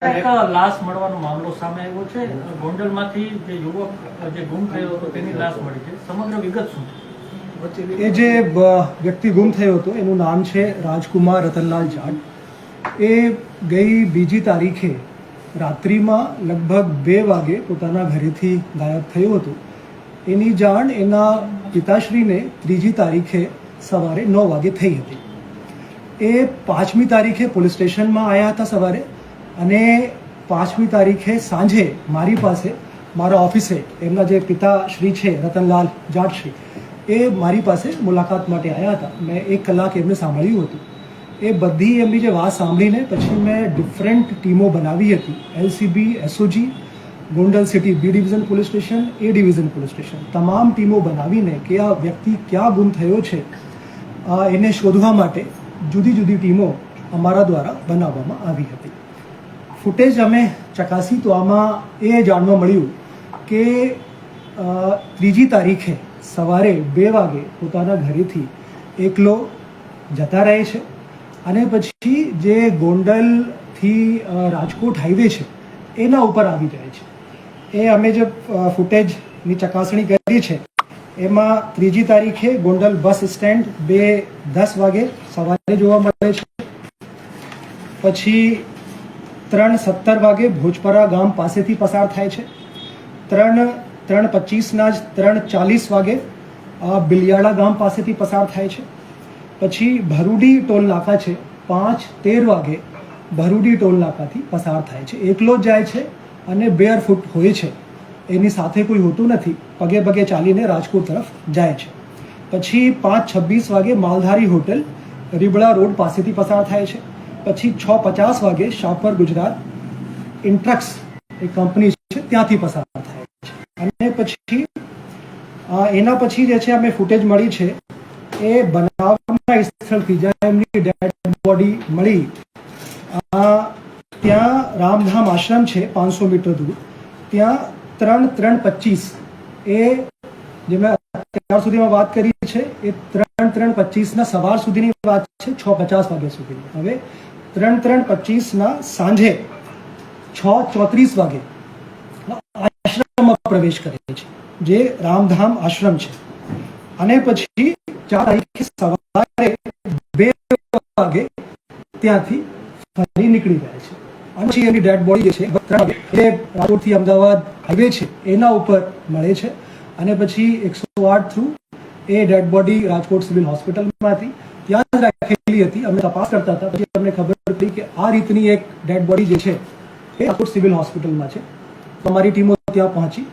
એક લાશ મળવાનો મામલો સામે આવ્યો છે. ગોંડલમાંથી જે યુવક જે ગુમ થયો હતો તેની લાશ મળી છે. સમગ્ર વિગત શું છે? એ જે વ્યક્તિ ગુમ થયો હતો એનું નામ છે રાજકુમાર રતનલાલ જાટ. એ ગઈ 2 તારીખે રાત્રિમાં લગભગ 2 વાગે પોતાના ઘરેથી ગાયબ થયો હતો. એની જાણ એના પિતાશ્રીને 3જી તારીખે સવારે 9 વાગે થઈ હતી. એ 5મી તારીખે પોલીસ સ્ટેશનમાં આવ્યા હતા સવારે, અને 5મી તારીખે સાંજે મારી પાસે મારા ઓફિસે એમના જે પિતાશ્રી છે રતનલાલ જાટશ્રી, એ મારી પાસે મુલાકાત માટે આવ્યા હતા. મેં 1 કલાક એમને સાંભળ્યું હતું. એ બધી એમની જે વાત સાંભળીને પછી મેં ડિફરન્ટ ટીમો બનાવી હતી. LCB, SOG, Gondal city B division police station, A division police station, તમામ ટીમો બનાવીને કે આ વ્યક્તિ ક્યાં ગુમ થયો છે એને શોધવા માટે જુદી જુદી ટીમો અમારા દ્વારા બનાવવામાં આવી હતી. ફૂટેજ અમે ચકાસી તો આમાં એ જાણવા મળ્યું કે 3જી તારીખે સવારે 2 વાગે પોતાના ઘરેથી એકલો જતા રહે છે, અને પછી જે ગોંડલથી રાજકોટ હાઈવે છે એના ઉપર આવી જાય છે. એ અમે જે ફૂટેજની ચકાસણી કરી છે એમાં 3જી તારીખે ગોંડલ બસ સ્ટેન્ડ 2:10 વાગે સવારે જોવા મળે છે. પછી 3:17 વાગે ભોજપરા ગામ પાસેથી પસાર થાય છે. 3:25ના જ 3:40 વાગે બિલિયાળા ગામ પાસેથી પસાર થાય છે. પછી ભરૂડી ટોલ નાકા છે, 5:13 વાગે ભરૂડી ટોલ નાકાથી પસાર થાય છે. એકલો જ જાય છે અને બેરફૂટ હોય છે, એની સાથે કોઈ હોતું નથી. પગે પગે ચાલીને રાજકોટ તરફ જાય છે. પછી 5:26 વાગે માલધારી હોટલ રીબડા રોડ પાસેથી પસાર થાય છે. પછી 6:50 વાગે શાપર ગુજરાત ઇન્ટ્રક્સ એ કંપની છે ત્યાંથી પસાર થાય છે. અને પછી એના પછી જે છે અમે ફૂટેજ મળી છે એ બનાવના સ્થળથી જ્યાં એમની ડેડ બોડી મળી ત્યાં રામધામ આશ્રમ છે 500 મીટર દૂર, ત્યાં 3:25 એ જે મેં અત્યાર સુધીમાં વાત કરી છે એ 3:25ના સવાર સુધીની વાત છે, 6:50 વાગ્યા સુધીની. હવે 3:25ના સાંજે 6:34 વાગે આશ્રમમાં પ્રવેશ કરે છે, જે રામધામ આશ્રમ છે. અને પછી 4 તારીખે સવારે 2 વાગે ત્યાંથી ફરી નીકળી જાય છે. અને પછી એની ડેડ બોડી જે છે 3 વાગે એ રાજકોટથી અમદાવાદ હાઈવે છે એના ઉપર મળે છે. અને પછી 108 થ્રુ એ ડેડ બોડી રાજકોટ સિવિલ હોસ્પિટલમાંથી ત્યાં જ રાખેલી હતી. અમે તપાસ કરતા હતા, પછી અમને ખબર પડી કે આ રીતની એક ડેડ બોડી જે છે એ રાજકોટ સિવિલ હોસ્પિટલમાં છે. તો અમારી ટીમો ત્યાં પહોંચી.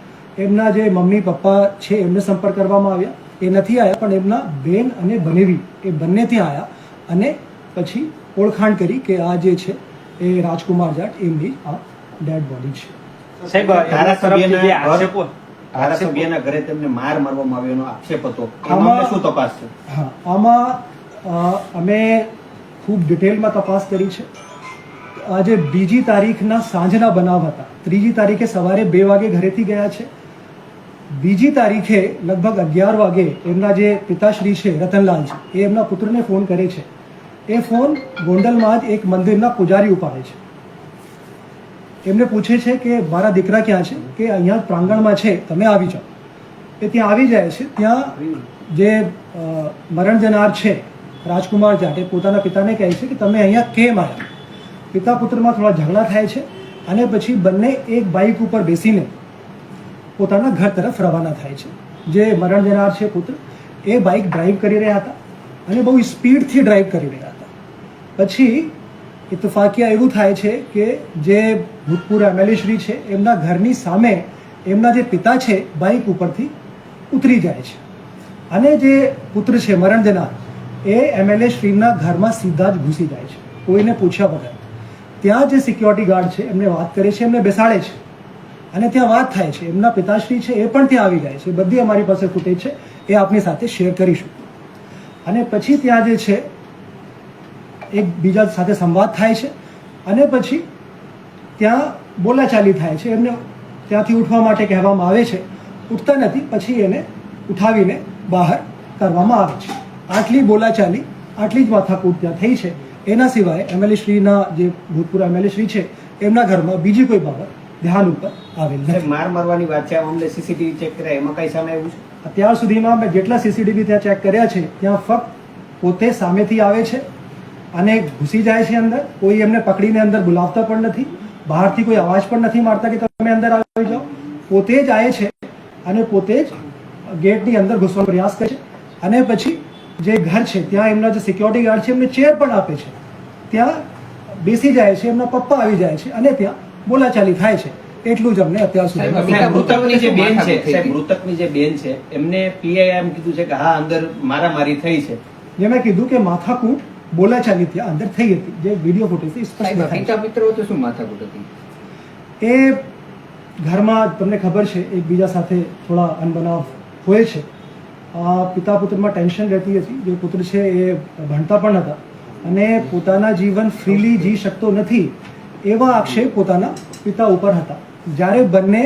એમના જે મમ્મી પપ્પા છે એમને સંપર્ક કરવામાં આવ્યા. એ નથી આવ્યા, પણ એમના બેન અને બનેવી એ બંને ત્યાં આવ્યા અને પછી ઓળખાણ કરી કે આ જે છે એ રાજકુમાર જાટ એમની આ ડેડ બોડી છે. સાહેબ, ધારાસભ્યના ઘરે તેમને માર મારવામાં આવ્યો એનો આક્ષેપ હતો. આમાં શું તપાસ છે? હા, આમાં અમે ખૂબ ડિટેલમાં તપાસ કરી છે. આજે 2જી તારીખના સાંજના બનાવ હતા. 3જી તારીખે સવારે 2 વાગે ઘરેથી ગયા છે. 2જી તારીખે લગભગ 11 વાગે એમના જે પિતાશ્રી છે રતનલાલજી, એ એમના પુત્રને ફોન કરે છે. એ ફોન ગોંડલમાં જ એક મંદિરના પૂજારી ઉપાડે છે. એમને પૂછે છે કે મારા દીકરા ક્યાં છે, કે અહીંયા પ્રાંગણમાં છે, તમે આવી જાઓ. એ ત્યાં આવી જાય છે. ત્યાં જે મરણ જનાર છે રાજકુમાર જાટ એ પોતાના પિતાને કહે છે કે તમે અહીંયા કેમ આવ્યા. પિતા પુત્રમાં થોડા ઝઘડા થાય છે અને પછી બંને એક બાઇક ઉપર બેસીને પોતાના ઘર તરફ રવાના થાય છે. જે મરણ જનાર છે પુત્ર, એ બાઇક ડ્રાઈવ કરી રહ્યા હતા અને બહુ સ્પીડથી ડ્રાઈવ કરી રહ્યા હતા. પછી ઇત્તફાકિયા એવું થાય છે કે જે ભૂતપૂર્વ MLA શ્રી છે એમના ઘરની સામે એમના જે પિતા છે બાઇક ઉપરથી ઉતરી જાય છે, અને જે પુત્ર છે મરણ જનાર એ MLA શ્રીના ઘરમાં સીધા જ ઘૂસી જાય છે, કોઈને પૂછ્યા વગર. ત્યાં જે સિક્યોરિટી ગાર્ડ છે એમને વાત કરે છે, એમને બેસાડે છે અને ત્યાં વાત થાય છે. એમના પિતાશ્રી છે એ પણ ત્યાં આવી જાય છે. બધી અમારી પાસે ફૂટેજ છે, એ આપની સાથે શેર કરીશું. અને પછી ત્યાં જે છે એકબીજા સાથે સંવાદ થાય છે અને પછી ત્યાં બોલાચાલી થાય છે. એમને ત્યાંથી ઉઠવા માટે કહેવામાં આવે છે, ઉઠતા નથી. પછી એને ઉઠાવીને બહાર કરવામાં આવે છે. આટલી બોલાચાલી, આટલી જ માથાકૂટ ત્યાં થઈ છે. એના સિવાય MLA શ્રીના જે ભૂતપૂર્વ MLA શ્રી છે એમના ઘરમાં બીજી કોઈ બાબત ધ્યાન ઉપર આવેલ નથી. સાહેબ, માર મારવાની વાત છે, આ મામલે સીસીટીવી ચેક કર્યા, એમાં કઈ સામે આવ્યું છે? અત્યાર સુધીમાં મેં જેટલા સીસીટીવી ત્યાં ચેક કર્યા છે ત્યાં ફક્ત પોતે સામેથી આવે છે અને ઘૂસી જાય છે અંદર. કોઈ એમને પકડીને અંદર બોલાવતા પણ નથી, બહારથી કોઈ અવાજ પણ નથી મારતા કે તમે અંદર આવી જાઓ. પોતે જ આવે છે અને પોતે જ ગેટની અંદર ઘૂસવાનો પ્રયાસ કરે છે. અને પછી જે ઘર છે ત્યાં એમના જે સિક્યોરિટી ગાર્ડ છે એમને ચેર પણ આપે છે, ત્યાં બેસી જાય છે, એમના પપ્પા આવી જાય છે અને ત્યાં બોલાચાલી થાય છે. એટલું જ અમને અત્યાર સુધી સાહેબ, મૃતકની જે બેન છે, સાહેબ, મૃતકની જે બેન છે એમને પીઆઈ એમ કીધું છે કે હા અંદર મારામારી થઈ છે. જે મેં કીધું કે માથાકૂટ બોલાચાલી ત્યાં અંદર થઈ હતી, જે વિડીયો ફૂટેજથી સ્પષ્ટ સાહેબ, દેખાય છે. પિતા મિત્રો તો શું માથાકૂટ હતી? એ ઘરમાં તમને ખબર છે એકબીજા સાથે થોડા અનબનાવ હોય છે. પિતા પુત્રમાં ટેન્શન રહેતી હતી. જે પુત્ર છે એ ભણતા પણ હતા અને પોતાના જીવન ફ્રીલી જી શકતો નથી એવા આક્ષેપ પોતાના પિતા ઉપર હતા. જ્યારે બંને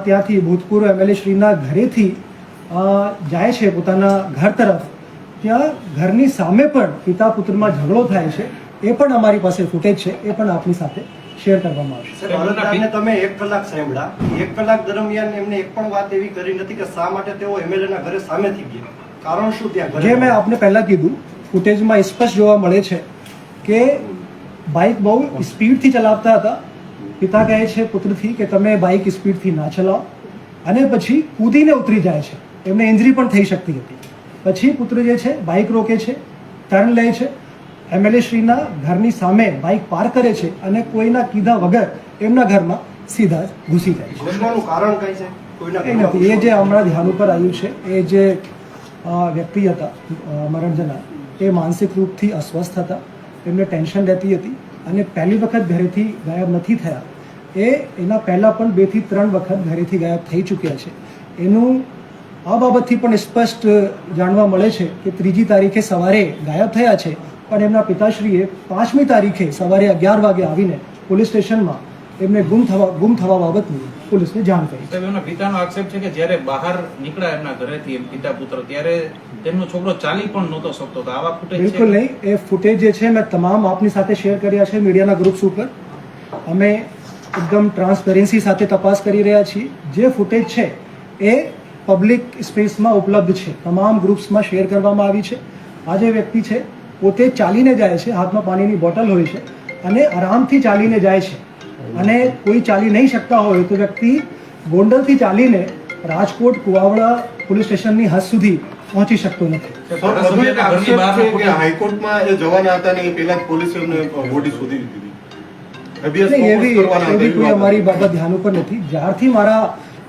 ત્યાંથી ભૂતપૂર્વ એમએલએ શ્રીના ઘરેથી જાય છે પોતાના ઘર તરફ, ત્યાં ઘરની સામે પણ પિતા પુત્રમાં ઝઘડો થાય છે. એ પણ અમારી પાસે ફૂટેજ છે, એ પણ આપની સાથે શેર કરવામાં આવશે. સાહેબ, અરજદારને તમે 1 કલાક સાંભળ્યા. 1 કલાક દરમિયાન એમને એક પણ વાત એવી કરી નથી કે શા માટે તેઓ એમએલએ ના ઘરે સામેથી ગયા. કારણ શું ત્યાં ઘરે? જે મેં આપને પહેલા કીધું, ફૂટેજમાં સ્પષ્ટ જોવા મળે છે કે બાઇક બહુ સ્પીડથી ચલાવતા હતા. પિતા કહે છે પુત્રથી કે તમે બાઇક સ્પીડથી ના ચલાવો, અને પછી કૂદીને ઉતરી જાય છે. એમને ઇન્જરી પણ થઈ શકતી હતી. પછી પુત્ર જે છે બાઇક રોકે છે, ટર્ન લે છે, એમએલએ શ્રીના ઘરની સામે બાઇક પાર્ક કરે છે અને કોઈના કીધા વગર એમના ઘરમાં સીધા જ ઘૂસી જાય છે. ઘૂસવાનું કારણ કઈ છે? કોઈના એ નથી. એ જે હમણાં ધ્યાન ઉપર આવ્યું છે, એ જે વ્યક્તિ હતા મરણ જનાર, એ માનસિક રૂપથી અસ્વસ્થ હતા. એમને ટેન્શન રહેતી હતી અને પહેલી વખત ઘરેથી ગાયબ નથી થયા. એના પહેલાં પણ 2 થી 3 વખત ઘરેથી ગાયબ થઈ ચૂક્યા છે. એનું આ બાબતથી પણ સ્પષ્ટ જાણવા મળે છે કે 3જી તારીખે સવારે ગાયબ થયા છે, પણ એમના પિતાશ્રીએ 5મી તારીખે સવારે 11 વાગે આવીને પોલીસ સ્ટેશનમાં એમને ગુમ થવા બાબતની પોલીસને જાણ કરી. સાહેબ, એમના પિતાનો આક્ષેપ છે કે જ્યારે બહાર નીકળ્યા એમના ઘરેથી એમ પિતા પુત્ર, ત્યારે તેમનો છોકરો ચાલી પણ નહોતો શકતો. તો આવા ફૂટેજ છે? બિલકુલ નહીં. એ ફૂટેજ જે છે મેં તમામ આપની સાથે શેર કર્યા છે મીડિયાના ગ્રુપ્સ ઉપર. અમે એકદમ ટ્રાન્સપેરન્સી સાથે તપાસ કરી રહ્યા છીએ. જે ફૂટેજ છે એ પબ્લિક સ્પેસમાં ઉપલબ્ધ છે, તમામ ગ્રુપ્સમાં શેર કરવામાં આવી છે. આ જે વ્યક્તિ છે પોતે ચાલીને જાય છે, હાથમાં પાણીની બોટલ હોય છે અને આરામથી ચાલીને જાય છે. અને કોઈ ચાલી નહીં શકતા હોય તો વ્યક્તિ ગોંડલથી ચાલીને રાજકોટ કુવાવડા પોલીસ સ્ટેશનની હદ સુધી પહોંચી શકતો નથી. સર, વધુ એક આક્ષેપ છે કે હાઈકોર્ટમાં એ જવાના હતા ને એ પહેલા જ પોલીસે એમને બોડી શોધી લીધી. નહીં, એવી કોઈ અમારી બાબત ધ્યાન ઉપર નથી. જ્યારથી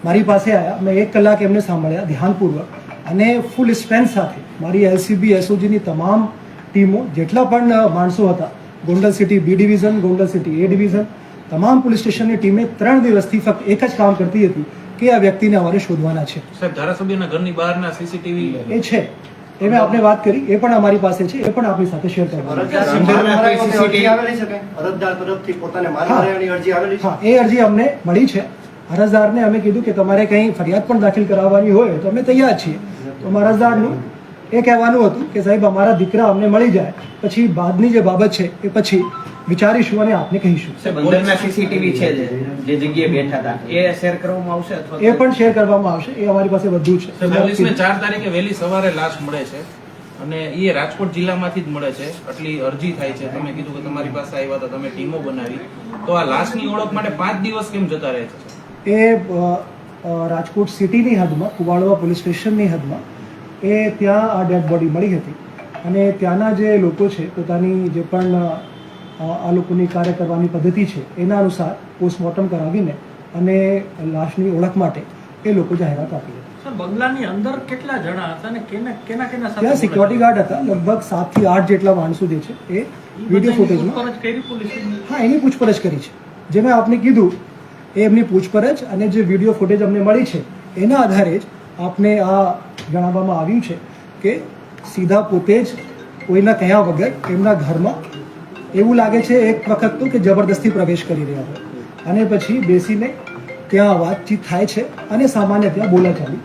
મારી પાસે આવ્યા, મેં 1 કલાક એમને સાંભળ્યા ધ્યાનપૂર્વક અને ફૂલ સ્ટ્રેન્થ સાથે. મારી એલસીબી એસઓજીની તમામ ટીમો, જેટલા પણ માણસો હતા, Gondal city B division, Gondal city A division, તમામ પોલીસ સ્ટેશનની ટીમે 3 દિવસથી ફક્ત એક જ કામ કરતી હતી કે આ વ્યક્તિને અમારે શોધવાના છે. સાહેબ, ધારાસભ્યના ઘરની બહારના સીસીટીવી એ છે, એ મેં આપને વાત કરી, એ પણ અમારી પાસે છે, એ પણ આપણી સાથે શેર કરવા. અરજદાર મારવાની અરજી આવેલી છે કંઈ? અરજદાર તરફથી પોતાને માર મારવાની અરજી આવેલી છે? હા, એ અરજી અમને મળી છે. અરજદારને અમે કીધું કે તમારે કંઈ ફરિયાદ પણ દાખલ કરાવવાની હોય તો અમે તૈયાર છીએ. તો અરજદારનું એ કહેવાનું હતું કે સાહેબ અમારા દીકરા અમને મળી જાય, પછી બાદની જે બાબત છે એ પછી વિચારીશું અને આપને કહીશું. સાહેબ, અંદરના સીસીટીવી છે જે જગ્યાએ બેઠા હતા એ શેર કરવામાં આવશે અથવા એ પણ શેર કરવામાં આવશે. એ અમારી પાસે બધું છે. પોલીસને 4 તારીખે વહેલી સવારે લાશ મળે છે અને એ રાજકોટ જિલ્લામાંથી જ મળે છે. આટલી અરજી થાય છે. તમે કીધું કે તમારી પાસે આવ્યા હતા, તમે ટીમો બનાવી, તો આ લાશની ઓળખ માટે 5 દિવસ કેમ જતા રહે છે? એ રાજકોટ સિટીની હદમાં, કુવાડવા પોલીસ સ્ટેશનની હદમાં એ ત્યાં આ ડેડ બોડી મળી હતી અને ત્યાંના જે લોકો છે પોતાની જે પણ આ લોકોની કાર્ય કરવાની પદ્ધતિ છે એના અનુસાર પોસ્ટમોર્ટમ કરાવીને અને લાશની ઓળખ માટે એ લોકો જાહેરાત આપી હતી. સર, બંગલાની અંદર કેટલા જણા હતા અને કેના સાથે? ત્યાં સિક્યોરિટી ગાર્ડ હતા. લગભગ 7 થી 8 જેટલા માણસો જે છે એ વિડીયો ફૂટેજમાં. પૂછપરછ કરી પોલીસે? હા, એની પૂછપરછ કરી છે. જે મેં આપને કીધું એ એમની પૂછપરછ અને જે વિડીયો ફૂટેજ અમને મળી છે એના આધારે જ આપને આ જણાવવામાં આવ્યું છે કે સીધા પોતે જ કોઈના કહ્યા વગર એમના ઘરમાં એવું લાગે છે એક વખત તો કે જબરદસ્તી પ્રવેશ કરી રહ્યા હોય અને પછી બેસીને ત્યાં વાતચીત થાય છે અને સામાન્ય ત્યાં બોલાચાલી